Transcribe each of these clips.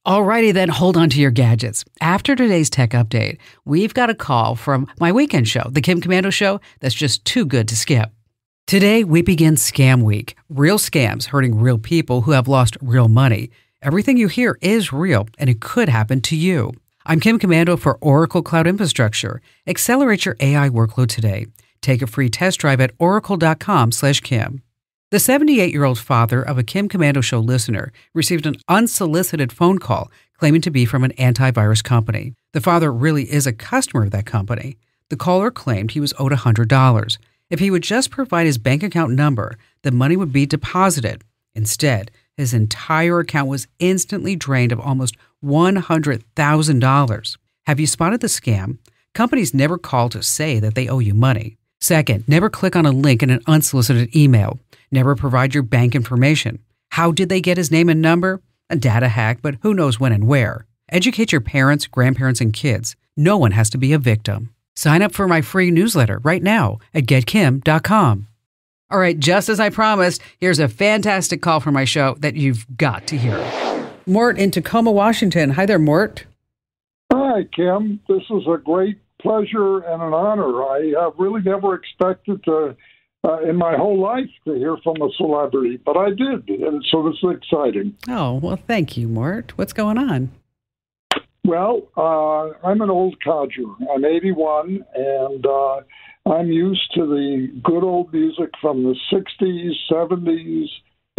Alrighty then, hold on to your gadgets. After today's tech update, we've got a call from my weekend show, The Kim Komando Show, that's just too good to skip. Today, we begin Scam Week. Real scams hurting real people who have lost real money. Everything you hear is real, and it could happen to you. I'm Kim Komando for Oracle Cloud Infrastructure. Accelerate your AI workload today. Take a free test drive at oracle.com/Kim. The 78-year-old father of a Kim Komando Show listener received an unsolicited phone call claiming to be from an antivirus company. The father really is a customer of that company. The caller claimed he was owed $100. If he would just provide his bank account number, the money would be deposited. Instead, his entire account was instantly drained of almost $100,000. Have you spotted the scam? Companies never call to say that they owe you money. Second, never click on a link in an unsolicited email. Never provide your bank information. How did they get his name and number? A data hack, but who knows when and where. Educate your parents, grandparents, and kids. No one has to be a victim. Sign up for my free newsletter right now at getkim.com. All right, just as I promised, here's a fantastic call for my show that you've got to hear. Mort in Tacoma, Washington. Hi there, Mort. Hi, Kim. This is a great pleasure and an honor. I have really never expected to, in my whole life, to hear from a celebrity, but I did, and so this is exciting. Oh, well, thank you, Mort. What's going on? Well, I'm an old codger. I'm 81, and I'm used to the good old music from the 60s, 70s,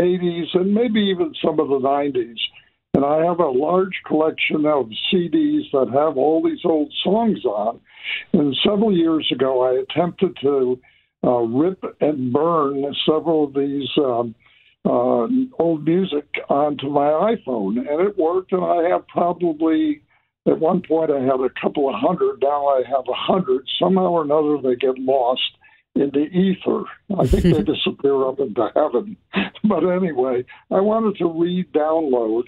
80s, and maybe even some of the 90s. And I have a large collection of CDs that have all these old songs on. And several years ago, I attempted to rip and burn several of these old music onto my iPhone. And it worked, and I have probably, at one point I had a couple of hundred, now I have 100. Somehow or another they get lost in the ether. I think they disappear up into heaven. But anyway, I wanted to re-download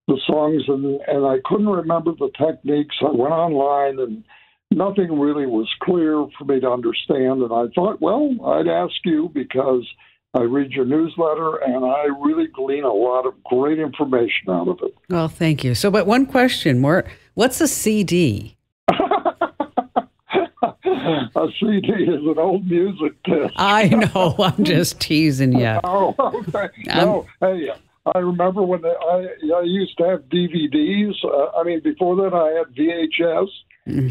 the songs, and I couldn't remember the techniques. I went online, and nothing really was clear for me to understand. And I thought, well, I'd ask you because I read your newsletter, and I really glean a lot of great information out of it. Well, thank you. So, but one question, Mort. What's a CD? A CD is an old music disc. I know. I'm just teasing you. Oh, okay. No, hey, I remember when I used to have DVDs. Before that, I had VHS.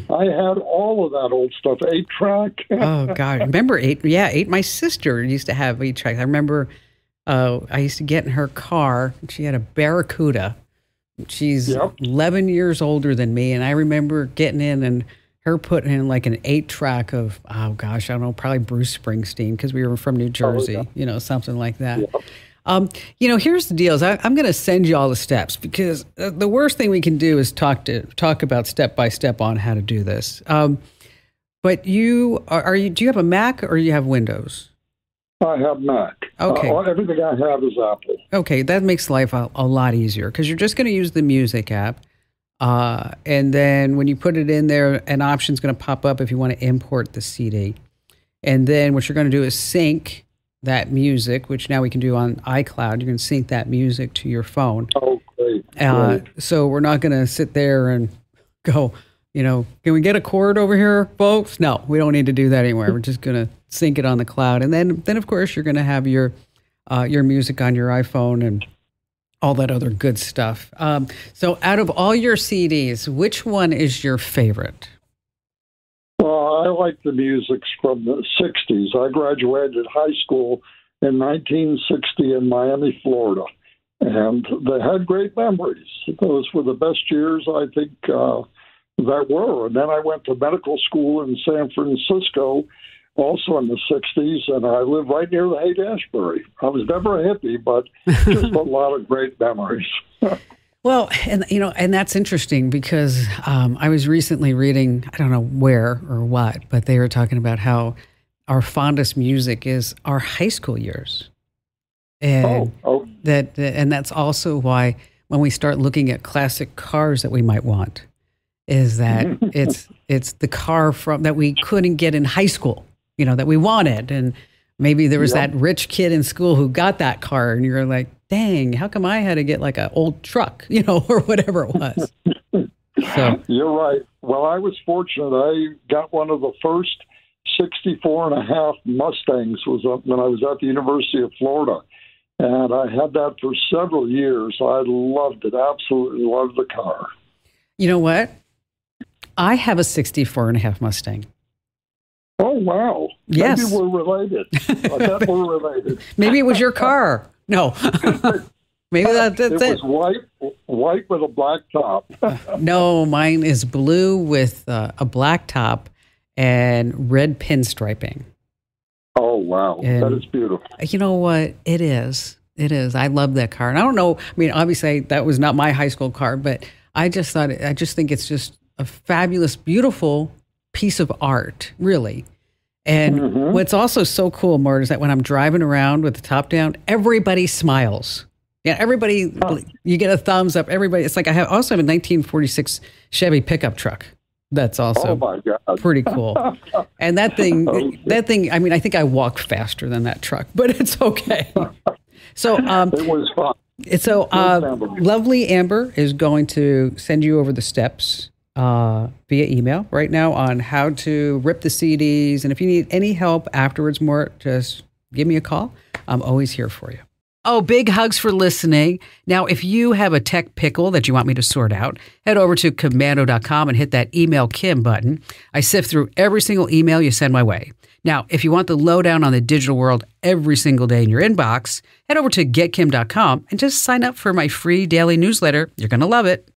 I had all of that old stuff, 8-track. Oh, God. Remember 8? Yeah, 8. My sister used to have 8-track. I remember I used to get in her car. She had a Barracuda. She's 11 years older than me, and I remember getting in and her putting in like an 8-track of, oh, gosh, I don't know, probably Bruce Springsteen because we were from New Jersey, something like that. Yeah. Here's the deal. I'm going to send you all the steps because the worst thing we can do is talk about step by step on how to do this. But do you have a Mac or you have Windows? I have Mac. Okay. Everything I have is Apple. Okay, that makes life a lot easier because you're just going to use the music app. And then when you put it in there, an option's going to pop up if you want to import the CD. And then what you're going to do is sync that music, which now we can do on iCloud. You're going to sync that music to your phone. Oh, great. So we're not going to sit there and go, can we get a cord over here, folks? No, we don't need to do that anymore. We're just going to sync it on the cloud. And then of course, you're going to have your music on your iPhone and all that other good stuff. So out of all your CDs, which one is your favorite? Well, I like the music from the 60s. I graduated high school in 1960 in Miami, Florida, and they had great memories. Those were the best years, I think, that were. And then I went to medical school in San Francisco, also in the 60s, and I lived right near the Haight-Ashbury. I was never a hippie, but just a lot of great memories. Well, and that's interesting because I was recently reading, I don't know where or what, but they were talking about how our fondest music is our high school years. And that's also why when we start looking at classic cars that we might want, is that it's the car that we couldn't get in high school, that we wanted. And maybe there was that rich kid in school who got that car and you're like, dang, how come I had to get like an old truck, or whatever it was. So you're right. Well, I was fortunate. I got one of the first 64 and a half Mustangs when I was at the University of Florida. And I had that for several years. I loved it. Absolutely loved the car. You know what? I have a 64 and a half Mustang. Oh, wow. Yes. Maybe we're related. I bet we're related. Maybe it was your car. No. Maybe that's it. It was white with a black top. No, mine is blue with a black top and red pinstriping. Oh, wow. And that is beautiful. You know what? It is. It is. I love that car. And I don't know. I mean, obviously, that was not my high school car, but I just think it's just a fabulous, beautiful piece of art, really. And what's also so cool, Mort, is that when I'm driving around with the top down, everybody smiles. Yeah, everybody, you get a thumbs up. Everybody, it's like I also have a 1946 Chevy pickup truck. That's also pretty cool. And that thing, I mean, I think I walk faster than that truck, but it's okay. So it was fun. So lovely Amber is going to send you over the steps via email right now on how to rip the CDs. And if you need any help afterwards, Mort, just give me a call. I'm always here for you. Oh, big hugs for listening. Now, if you have a tech pickle that you want me to sort out, head over to komando.com and hit that email Kim button. I sift through every single email you send my way. Now, if you want the lowdown on the digital world every single day in your inbox, head over to getkim.com and just sign up for my free daily newsletter. You're going to love it.